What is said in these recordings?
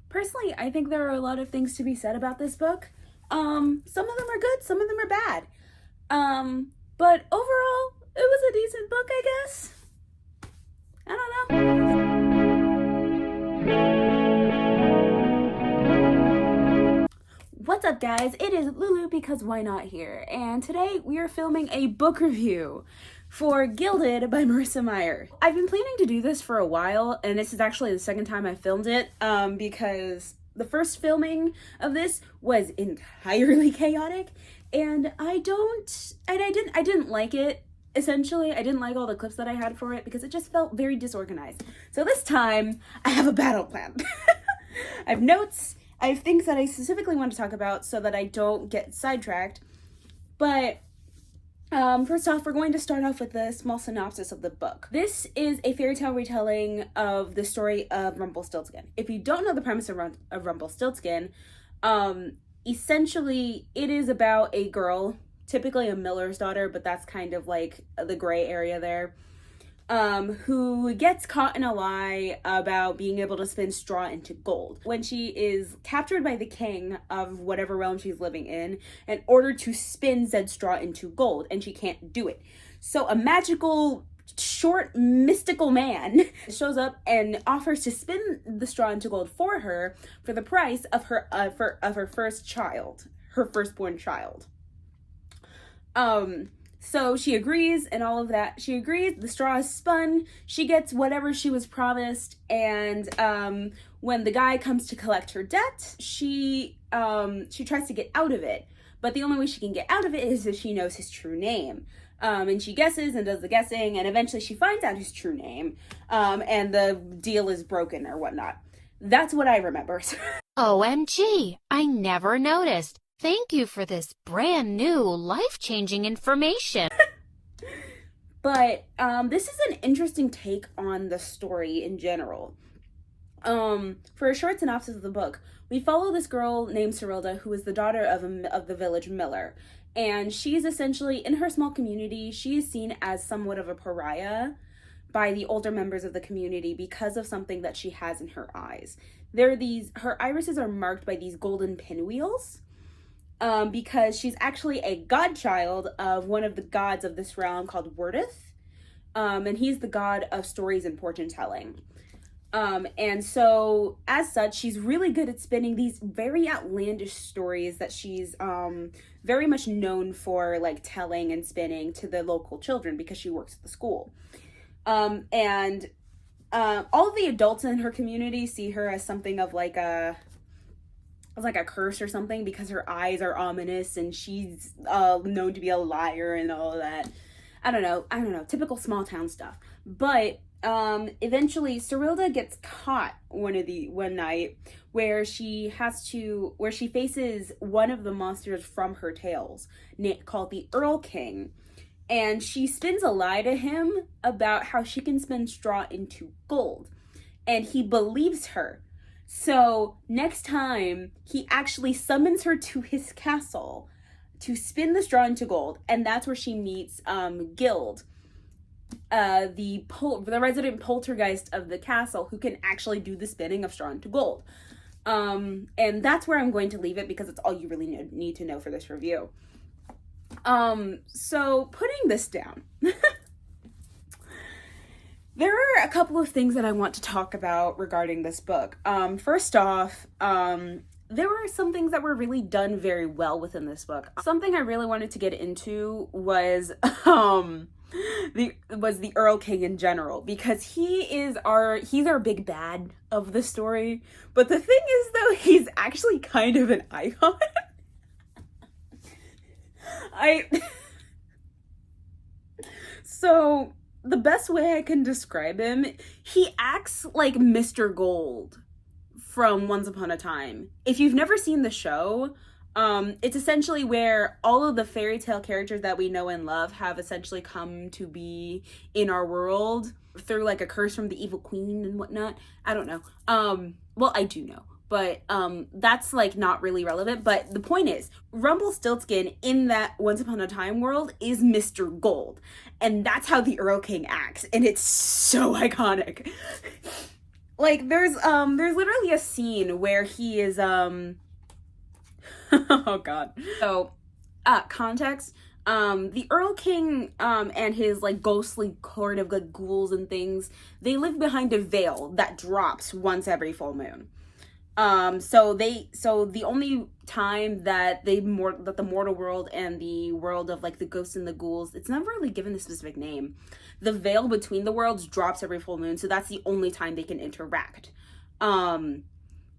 Personally, I think there are a lot of things to be said about this book. Some of them are good, some of them are bad. But overall, it was a decent book, I guess. I don't know. What's up, guys? It is Lulu because why not here, and today we are filming a book review for Gilded by Marissa Meyer. I've been planning to do this for a while, and this is actually the second time I filmed it, because the first filming of this was entirely chaotic, and I didn't like it. Essentially, I didn't like all the clips that I had for it because it just felt very disorganized. So this time, I have a battle plan. I have notes, I have things that I specifically want to talk about so that I don't get sidetracked. But first off, we're going to start off with a small synopsis of the book. This is a fairy tale retelling of the story of Rumpelstiltskin. If you don't know the premise of Rumpelstiltskin, essentially it is about a girl, typically a miller's daughter, but that's kind of like the gray area there, who gets caught in a lie about being able to spin straw into gold. When she is captured by the king of whatever realm she's living in order to spin said straw into gold, and she can't do it. So a magical, short, mystical man shows up and offers to spin the straw into gold for her for the price of her first child, her firstborn child. So she agrees and all of that. She agrees, the straw is spun, she gets whatever she was promised, and when the guy comes to collect her debt, she tries to get out of it. But the only way she can get out of it is if she knows his true name. And she guesses and does the guessing, and eventually she finds out his true name, and the deal is broken or whatnot. That's what I remember. OMG, I never noticed. Thank you for this brand new, life-changing information. But this is an interesting take on the story in general. For a short synopsis of the book, we follow this girl named Serilda, who is the daughter of the village miller. And she's essentially, in her small community, she is seen as somewhat of a pariah by the older members of the community because of something that she has in her eyes. Her irises are marked by these golden pinwheels. Because she's actually a godchild of one of the gods of this realm called Wordith. And he's the god of stories and fortune telling. And so, as such, she's really good at spinning these very outlandish stories that she's very much known for, like, telling and spinning to the local children because she works at the school. All of the adults in her community see her as something of like a curse or something because her eyes are ominous and she's known to be a liar and all of that. I don't know, typical small town stuff. But eventually Serilda gets caught one night where she faces one of the monsters from her tales, called the Earl King. And she spins a lie to him about how she can spin straw into gold. And he believes her. So next time, he actually summons her to his castle to spin the straw into gold, and that's where she meets Gilded, the resident poltergeist of the castle, who can actually do the spinning of straw into gold. And that's where I'm going to leave it because it's all you really need to know for this review. So putting this down. There are a couple of things that I want to talk about regarding this book. First off, there were some things that were really done very well within this book. Something I really wanted to get into was the Earl King in general, because he's our big bad of the story. But the thing is, though, he's actually kind of an icon. So the best way I can describe him, he acts like Mr. Gold from Once Upon a Time. If you've never seen the show, it's essentially where all of the fairy tale characters that we know and love have essentially come to be in our world through like a curse from the evil queen and whatnot. I don't know. Well, I do know. But that's like not really relevant. But the point is, Rumpelstiltskin in that Once Upon a Time world is Mr. Gold. And that's how the Earl King acts. And it's so iconic. Like there's literally a scene where he is oh god. So context, the Earl King and his like ghostly court of like ghouls and things, they live behind a veil that drops once every full moon. So the only time that the mortal world and the world of like the ghosts and the ghouls, it's never really given a specific name. The veil between the worlds drops every full moon, so that's the only time they can interact.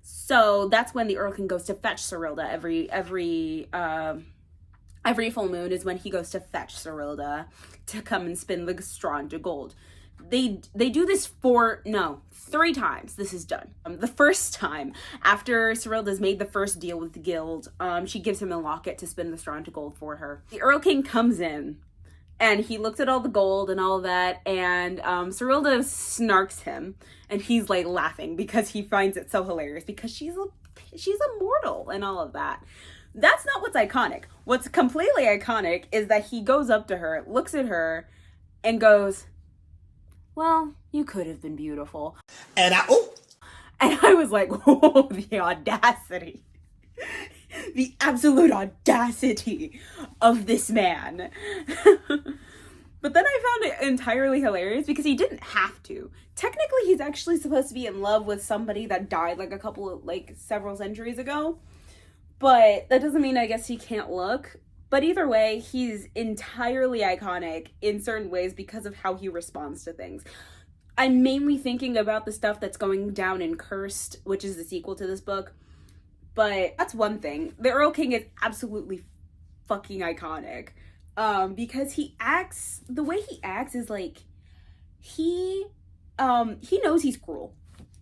So that's when the Earl King goes to fetch Cerilda every full moon is when he goes to fetch Cerilda to come and spin the straw into gold. They do this 3 times this is done. The first time, after Cerilda's made the first deal with the guild, she gives him a locket to spin the straw into gold for her. The Earl King comes in, and he looks at all the gold and all of that, and Cerilda snarks him, and he's like laughing because he finds it so hilarious because she's a mortal and all of that. That's not what's iconic. What's completely iconic is that he goes up to her, looks at her, and goes, well, you could have been beautiful. And I was like, oh, the audacity. The absolute audacity of this man. But then I found it entirely hilarious because he didn't have to. Technically, he's actually supposed to be in love with somebody that died like several centuries ago. But that doesn't mean I guess he can't look. But either way, he's entirely iconic in certain ways because of how he responds to things. I'm mainly thinking about the stuff that's going down in Cursed, which is the sequel to this book. But that's one thing. The Earl King is absolutely fucking iconic. Because the way he acts is like, he knows he's cruel.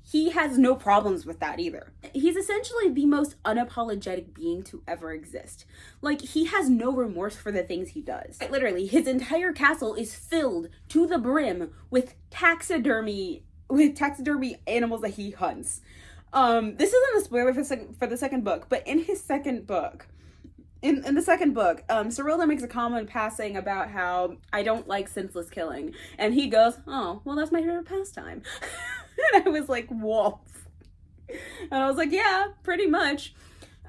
He has no problems with that either. He's essentially the most unapologetic being to ever exist. Like, he has no remorse for the things he does. Literally, his entire castle is filled to the brim with taxidermy animals that he hunts. This isn't a spoiler for the second book, but in his second book, in the second book, Cerilda makes a comment passing about how I don't like senseless killing. And he goes, oh, well, that's my favorite pastime. And I was like, whoa. And I was like, yeah, pretty much.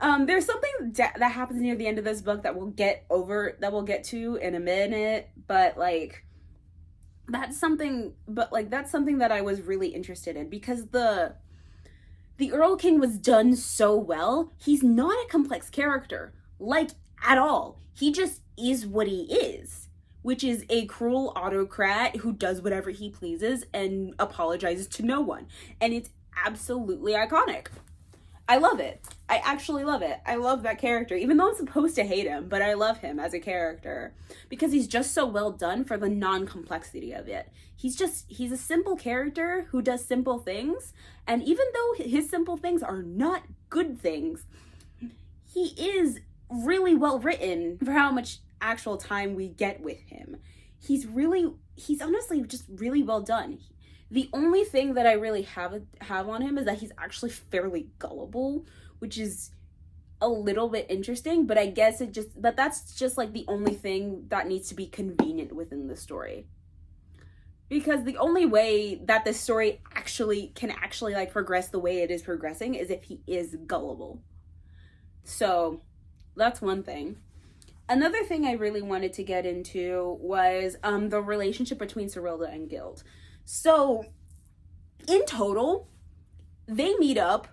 There's something that happens near the end of this book that we'll get to in a minute. But like, that's something that I was really interested in because the Earl King was done so well. He's not a complex character. Like, at all. He just is what he is, which is a cruel autocrat who does whatever he pleases and apologizes to no one. And it's absolutely iconic. I love it. I actually love it. I love that character, even though I'm supposed to hate him, but I love him as a character because he's just so well done for the non-complexity of it. He's a simple character who does simple things, and even though his simple things are not good things, he is really well written for how much actual time we get with him. He's honestly just really well done. The only thing that I really have on him is that he's actually fairly gullible, which is a little bit interesting, but I guess that's just like the only thing that needs to be convenient within the story. Because the only way that this story can like progress the way it is progressing is if he is gullible. So that's one thing. Another thing I really wanted to get into was the relationship between Cerilda and Gild. So, in total, they meet up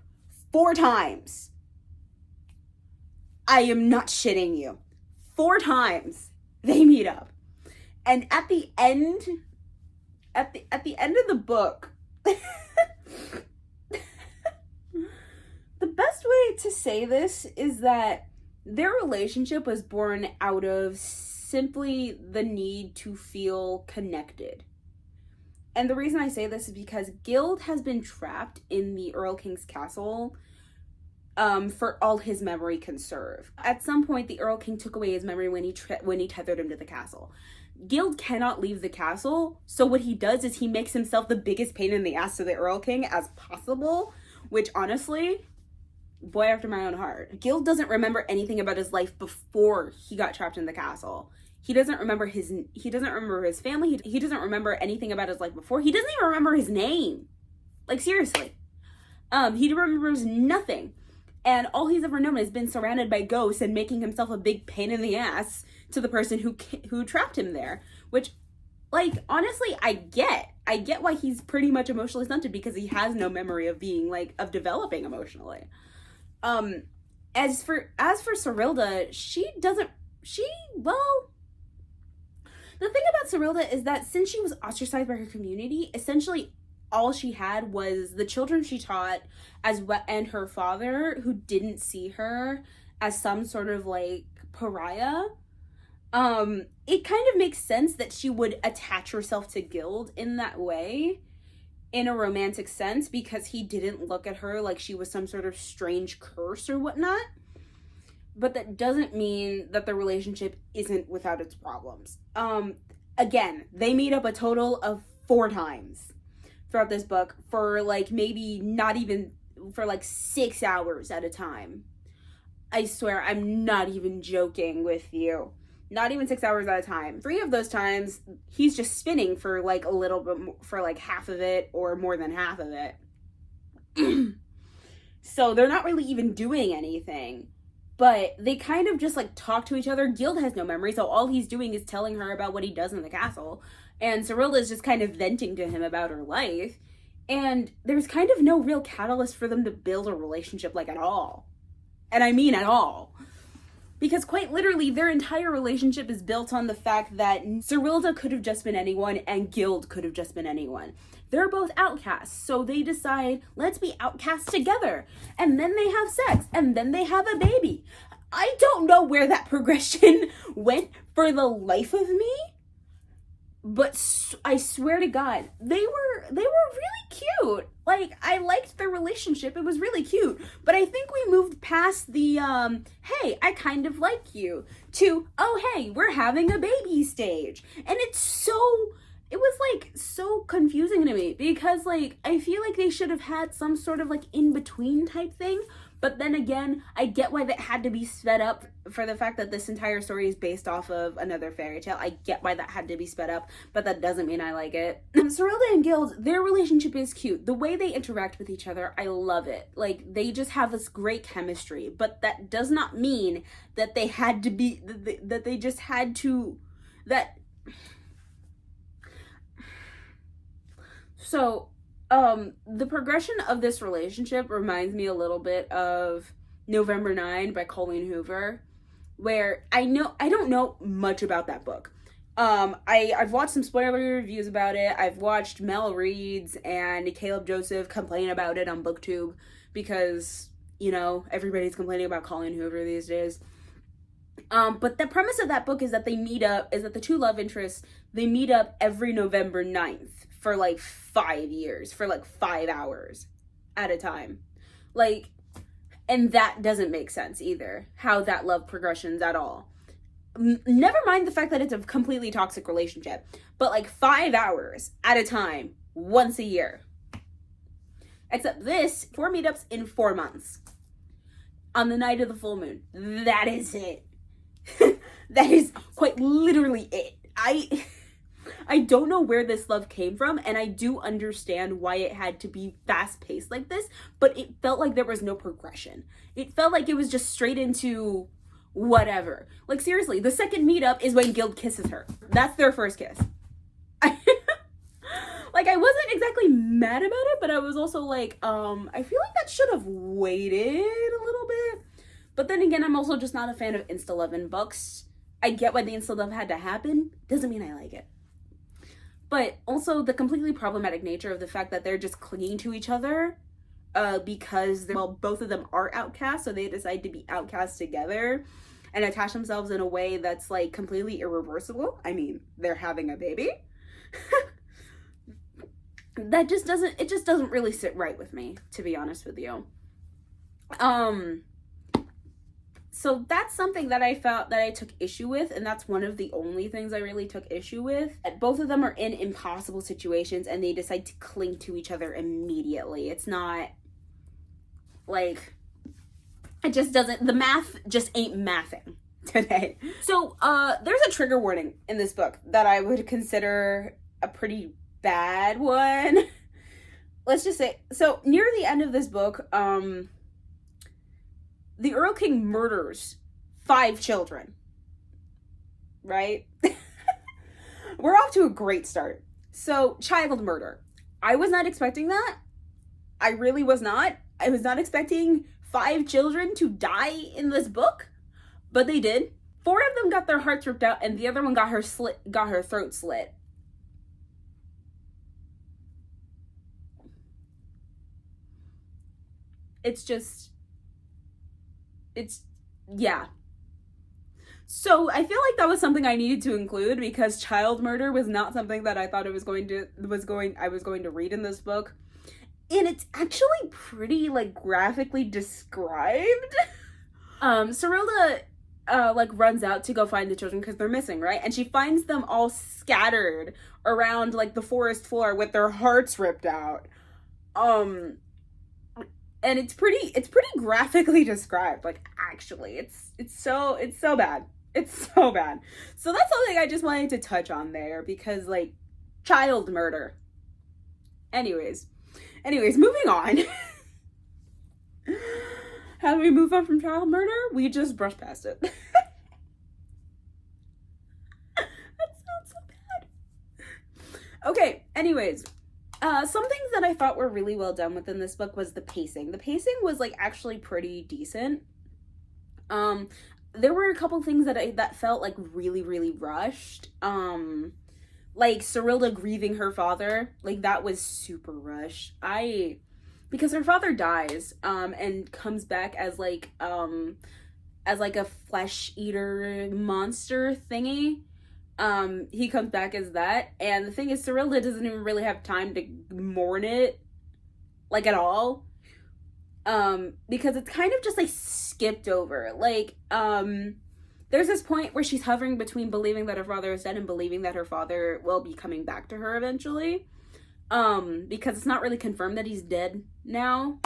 4 times. I am not shitting you. 4 times they meet up. And at the end of the book, the best way to say this is that their relationship was born out of simply the need to feel connected. And the reason I say this is because Gild has been trapped in the Earl King's castle for all his memory can serve. At some point, the Earl King took away his memory when he tethered him to the castle. Gild cannot leave the castle, so what he does is he makes himself the biggest pain in the ass to the Earl King as possible, which honestly, boy after my own heart. Gild doesn't remember anything about his life before he got trapped in the castle. He doesn't remember his family. He doesn't remember anything about his life before. He doesn't even remember his name. Like, seriously. He remembers nothing. And all he's ever known has been surrounded by ghosts and making himself a big pain in the ass to the person who trapped him there. Which, like, honestly, I get why he's pretty much emotionally stunted, because he has no memory of being, like, of developing emotionally. As for Serilda, well, the thing about Serilda is that since she was ostracized by her community, essentially all she had was the children she taught and her father, who didn't see her as some sort of, like, pariah. It kind of makes sense that she would attach herself to Gild in that way, in a romantic sense, because he didn't look at her like she was some sort of strange curse or whatnot. But that doesn't mean that the relationship isn't without its problems. Again, they meet up a total of 4 times throughout this book for, like, maybe not even for, like, 6 hours at a time. I swear, I'm not even joking with you. Not even 6 hours at a time. 3 of those times, he's just spinning for, like, a little bit more, for, like, half of it or more than half of it. So they're not really even doing anything. But they kind of just, like, talk to each other. Gild has no memory, so all he's doing is telling her about what he does in the castle. And Serilda is just kind of venting to him about her life. And there's kind of no real catalyst for them to build a relationship, like, at all. And I mean at all. Because quite literally, their entire relationship is built on the fact that Serilda could have just been anyone and Gild could have just been anyone. They're both outcasts, so they decide, let's be outcasts together. And then they have sex, and then they have a baby. I don't know where that progression went for the life of me, but I swear to God, they were really cute. Like, I liked their relationship. It was really cute. But I think we moved past the, hey, I kind of like you, to, oh, hey, we're having a baby stage. And it was, like, so confusing to me, because, like, I feel like they should have had some sort of, like, in-between type thing. But then again, I get why that had to be sped up for the fact that this entire story is based off of another fairy tale. I get why that had to be sped up, but that doesn't mean I like it. Serilda and Gild, their relationship is cute. The way they interact with each other, I love it. Like, they just have this great chemistry, but that does not mean that they had to be, that they just had to, that... So, the progression of this relationship reminds me a little bit of November 9 by Colleen Hoover, where I don't know much about that book. I've watched some spoiler reviews about it. I've watched Mel Reeds and Caleb Joseph complain about it on BookTube, because, you know, everybody's complaining about Colleen Hoover these days. But the premise of that book is that the two love interests, they meet up every November 9th for, like, 5 years, for, like, 5 hours at a time. Like, and that doesn't make sense either, how that love progressions at all. Never mind the fact that it's a completely toxic relationship, but, like, 5 hours at a time, once a year. Except this, 4 meetups in 4 months. On the night of the full moon. That is it. That is quite literally it. I don't know where this love came from, and I do understand why it had to be fast-paced like this, but it felt like there was no progression. It felt like it was just straight into whatever. Like, seriously, the second meetup is when Gild kisses her. That's their first kiss. Like, I wasn't exactly mad about it, but I was also like, I feel like that should have waited a little bit. But then again, I'm also just not a fan of insta-love in books. I get why the insta-love had to happen. Doesn't mean I like it. But also the completely problematic nature of the fact that they're just clinging to each other because, well, both of them are outcasts, so they decide to be outcasts together and attach themselves in a way that's, like, completely irreversible. I mean, they're having a baby. It just doesn't really sit right with me, to be honest with you. So that's something that I felt that I took issue with, and that's one of the only things I really took issue with. Both of them are in impossible situations, and they decide to cling to each other immediately. It's not, like, it just doesn't, the math just ain't mathing today. So, there's a trigger warning in this book that I would consider a pretty bad one. let's just say, so near the end of this book, the Earl King murders 5 children, right? We're off to a great start. So, child murder. I was not expecting that. I really was not. I was not expecting 5 children to die in this book, but they did. 4 of them got their hearts ripped out, and the other one got her throat slit. Yeah. So I feel like that was something I needed to include because child murder was not something that I thought I was going to read in this book. And it's actually pretty, like, graphically described. Serilda, like, runs out to go find the children because they're missing, right? And she finds them all scattered around, like, the forest floor with their hearts ripped out. And it's pretty graphically described. Like, actually, it's so bad. It's so bad. So that's something I just wanted to touch on there because, like, child murder. Anyways, moving on. How do we move on from child murder? We just brush past it. That's not so bad. Okay, anyways. Some things that I thought were really well done within this book was the pacing. The pacing was, like, actually pretty decent. There were a couple things that felt, like, really, really rushed. Like, Serilda grieving her father, like, that was super rushed. Because her father dies, and comes back as, like a flesh eater monster thingy. He comes back as that, and the thing is, Serilda doesn't even really have time to mourn it, like, at all. Because it's kind of just, like, skipped over. Like, there's this point where she's hovering between believing that her father is dead and believing that her father will be coming back to her eventually. Because it's not really confirmed that he's dead now.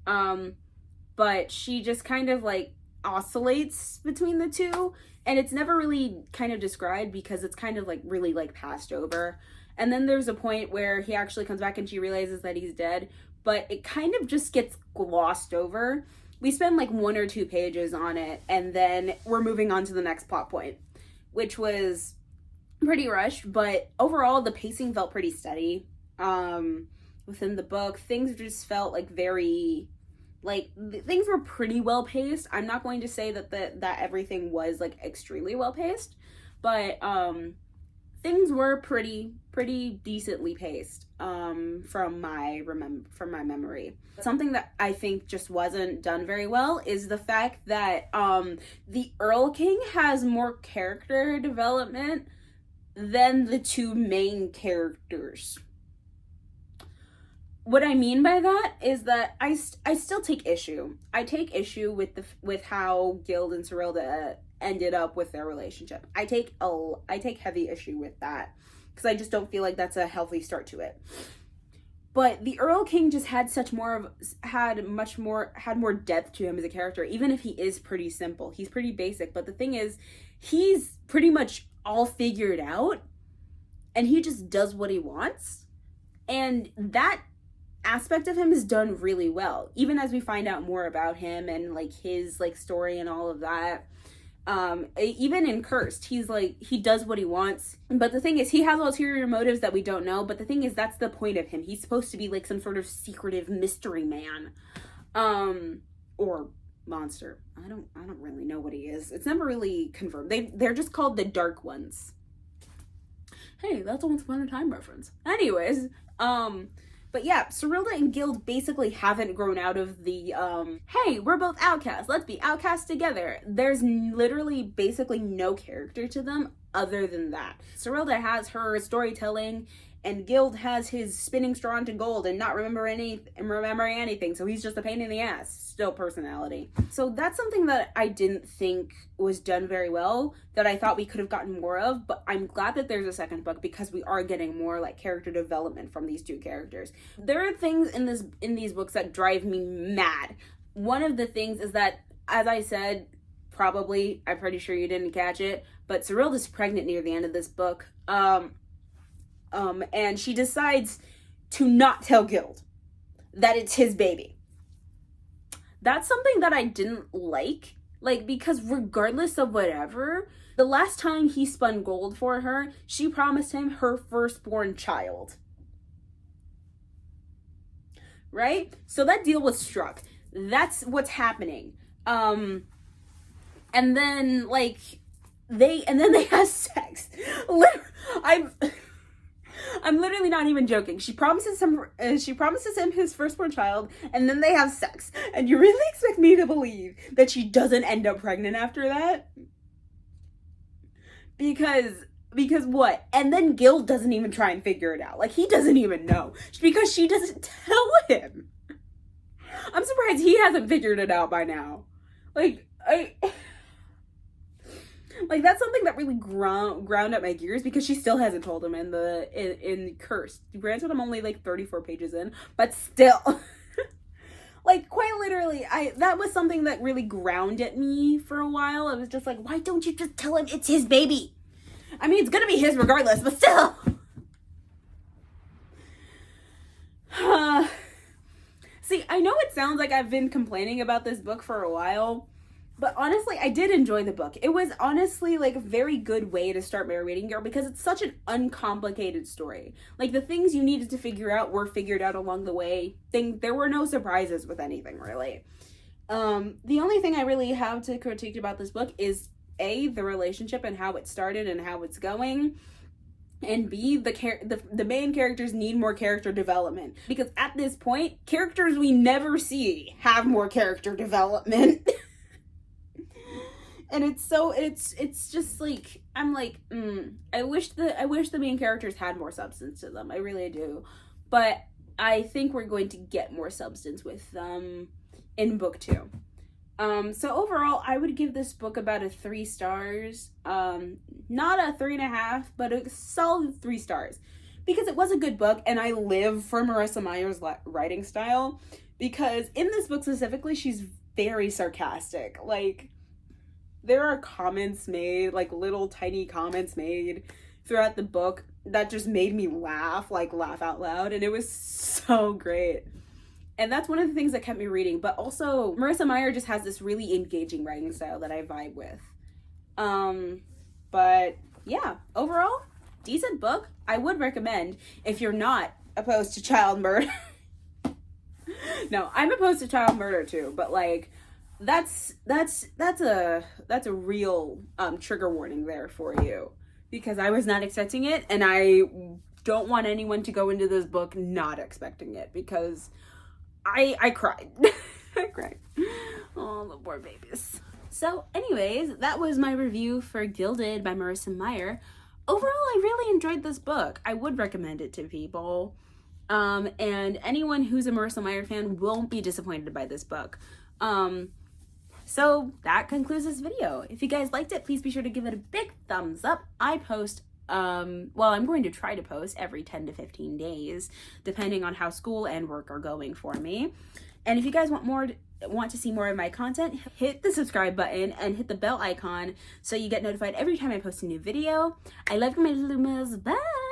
But she just kind of, like, oscillates between the two, and it's never really kind of described because it's kind of, like, really, like, passed over. And then there's a point where he actually comes back and she realizes that he's dead, but it kind of just gets glossed over. We spend, like, 1 or 2 pages on it, and then we're moving on to the next plot point, which was pretty rushed, but overall the pacing felt pretty steady. Within the book, things just felt, like, very, like, things were pretty well paced. I'm not going to say that everything was, like, extremely well paced, but things were pretty decently paced, from my memory. Something that I think just wasn't done very well is the fact that the Earl King has more character development than the 2 main characters. What I mean by that is that I still take issue. I take issue with how Gild and Serilda ended up with their relationship. I take heavy issue with that because I just don't feel like that's a healthy start to it. But the Earl King just had more depth to him as a character, even if he is pretty simple. He's pretty basic, but the thing is, he's pretty much all figured out, and he just does what he wants, and that aspect of him is done really well, even as we find out more about him and, like, his, like, story and all of that. Even in Cursed, he's, like, he does what he wants, but the thing is, he has ulterior motives that we don't know, but the thing is, that's the point of him. He's supposed to be, like, some sort of secretive mystery man, or monster. I don't really know what he is. It's never really confirmed. They're just called the Dark Ones. Hey, that's a Once Upon a Time reference. Anyways, but yeah, Serilda and Gild basically haven't grown out of the, hey, we're both outcasts, let's be outcasts together. There's literally basically no character to them other than that. Serilda has her storytelling, and Gild has his spinning straw into gold and not remembering anything, so he's just a pain in the ass. Still personality. So that's something that I didn't think was done very well, that I thought we could have gotten more of, but I'm glad that there's a second book because we are getting more, like, character development from these 2 characters. There are things in these books that drive me mad. One of the things is that, as I said, probably, I'm pretty sure you didn't catch it, but Serilda's pregnant near the end of this book. And she decides to not tell Gild. that it's his baby. That's something that I didn't like, because regardless of whatever, the last time he spun gold for her, she promised him her firstborn child. Right? So that deal was struck. That's what's happening. And then they have sex. I'm literally not even joking. She promises him his firstborn child, and then they have sex. And you really expect me to believe that she doesn't end up pregnant after that? Because what? And then Gil doesn't even try and figure it out. He doesn't even know. Because she doesn't tell him. I'm surprised he hasn't figured it out by now. That's something that really ground up my gears, because she still hasn't told him in Cursed. Granted, I'm only 34 pages in, but still. Quite literally, that was something that really grounded me for a while. I was just like, why don't you just tell him it's his baby? I mean, it's gonna be his regardless, but still. See, I know it sounds like I've been complaining about this book for a while, but honestly, I did enjoy the book. It was honestly a very good way to start Meyer reading Girl, because it's such an uncomplicated story. The things you needed to figure out were figured out along the way. There were no surprises with anything, really. The only thing I really have to critique about this book is A, the relationship and how it started and how it's going. And B, the main characters need more character development. Because at this point, characters we never see have more character development. And it's just I'm I wish the main characters had more substance to them. I really do. But I think we're going to get more substance with them in book 2. So overall, I would give this book about a 3 stars. Not a 3.5, but a solid 3 stars. Because it was a good book, and I live for Marissa Meyer's writing style. Because in this book specifically, she's very sarcastic. There are comments made, little tiny comments made throughout the book that just made me laugh out loud. And it was so great. And that's one of the things that kept me reading. But also, Marissa Meyer just has this really engaging writing style that I vibe with. But yeah, overall, decent book. I would recommend if you're not opposed to child murder. No, I'm opposed to child murder too. But that's a real trigger warning there for you, because I was not expecting it, and I don't want anyone to go into this book not expecting it, because I cried. I cried. Oh, the poor babies. So anyways, that was my review for Gilded by Marissa Meyer. Overall, I really enjoyed this book. I would recommend it to people. And anyone who's a Marissa Meyer fan won't be disappointed by this book. So that concludes this video. If you guys liked it, please be sure to give it a big thumbs up. I post, I'm going to try to post every 10 to 15 days, depending on how school and work are going for me. And if you guys want to see more of my content, hit the subscribe button and hit the bell icon so you get notified every time I post a new video. I love you, my little mouse. Bye!